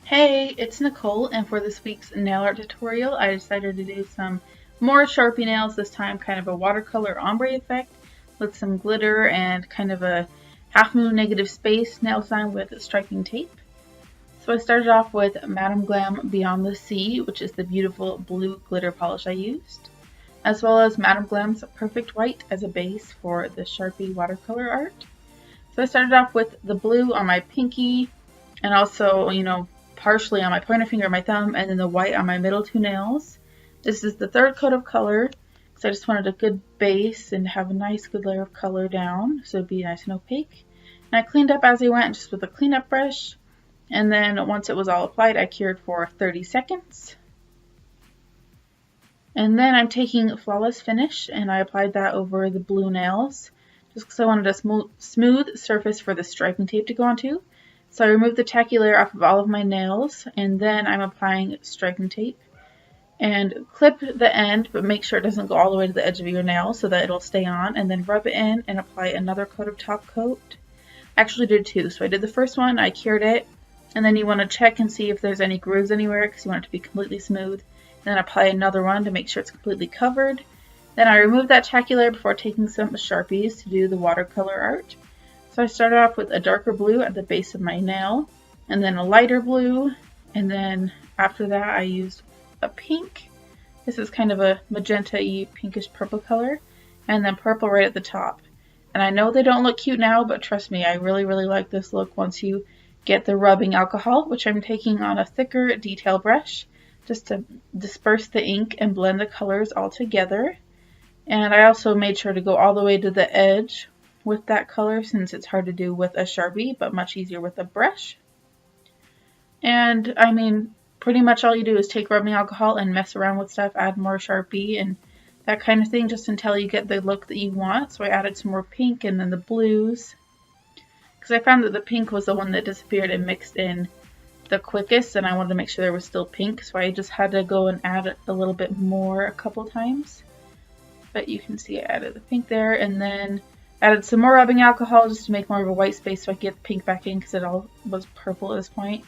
Hey, it's Nicole, and for this week's nail art tutorial, I decided to do some more Sharpie nails, this time kind of a watercolor ombre effect with some glitter and kind of a half moon negative space nail sign with striking tape. So I started off with Madam Glam Beyond the Sea, which is the beautiful blue glitter polish I used, as well as Madam Glam's Perfect White as a base for the Sharpie watercolor art. So I started off with the blue on my pinky, and also, partially on my pointer finger and my thumb, and then the white on my middle two nails. This is the third coat of color, because I just wanted a good base and have a nice good layer of color down, so it'd be nice and opaque. And I cleaned up as I went, just with a cleanup brush, and then once it was all applied, I cured for 30 seconds. And then I'm taking Flawless Finish, and I applied that over the blue nails, just because I wanted a smooth surface for the striping tape to go onto. So I removed the tacky layer off of all of my nails, and then I'm applying striping tape. And clip the end, but make sure it doesn't go all the way to the edge of your nail so that it'll stay on, and then rub it in and apply another coat of top coat. I actually did two, so I did the first one, I cured it, and then you want to check and see if there's any grooves anywhere because you want it to be completely smooth. Then apply another one to make sure it's completely covered. Then I removed that tacky layer before taking some Sharpies to do the watercolor art. So I started off with a darker blue at the base of my nail, and then a lighter blue, and then after that I used a pink. This is kind of a magenta-y pinkish purple color, and then purple right at the top. And I know they don't look cute now, but trust me, I really like this look once you get the rubbing alcohol, which I'm taking on a thicker detail brush just to disperse the ink and blend the colors all together. And I also made sure to go all the way to the edge with that color, since it's hard to do with a Sharpie, but much easier with a brush. And I mean, pretty much all you do is take rubbing alcohol and mess around with stuff, add more Sharpie and that kind of thing, just until you get the look that you want. So I added some more pink and then the blues, because I found that the pink was the one that disappeared and mixed in the quickest, and I wanted to make sure there was still pink, so I just had to go and add a little bit more a couple times. But you can see I added the pink there, and then added some more rubbing alcohol just to make more of a white space so I could get the pink back in, because it all was purple at this point.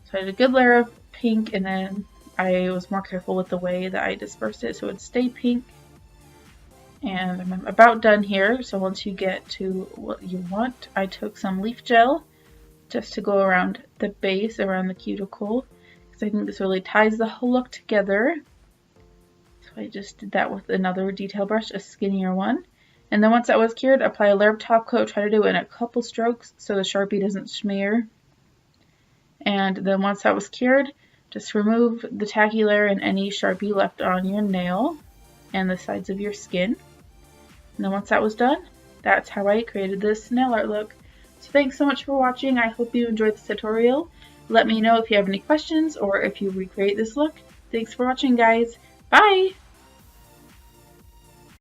So I did a good layer of pink, and then I was more careful with the way that I dispersed it so it would stay pink. And I'm about done here, so once you get to what you want, I took some leaf gel just to go around the base, around the cuticle, because I think this really ties the whole look together. So I just did that with another detail brush, a skinnier one. And then once that was cured, apply a layer of top coat. Try to do it in a couple strokes so the Sharpie doesn't smear. And then once that was cured, just remove the tacky layer and any Sharpie left on your nail and the sides of your skin. And then once that was done, that's how I created this nail art look. So thanks so much for watching. I hope you enjoyed this tutorial. Let me know if you have any questions or if you recreate this look. Thanks for watching, guys. Bye!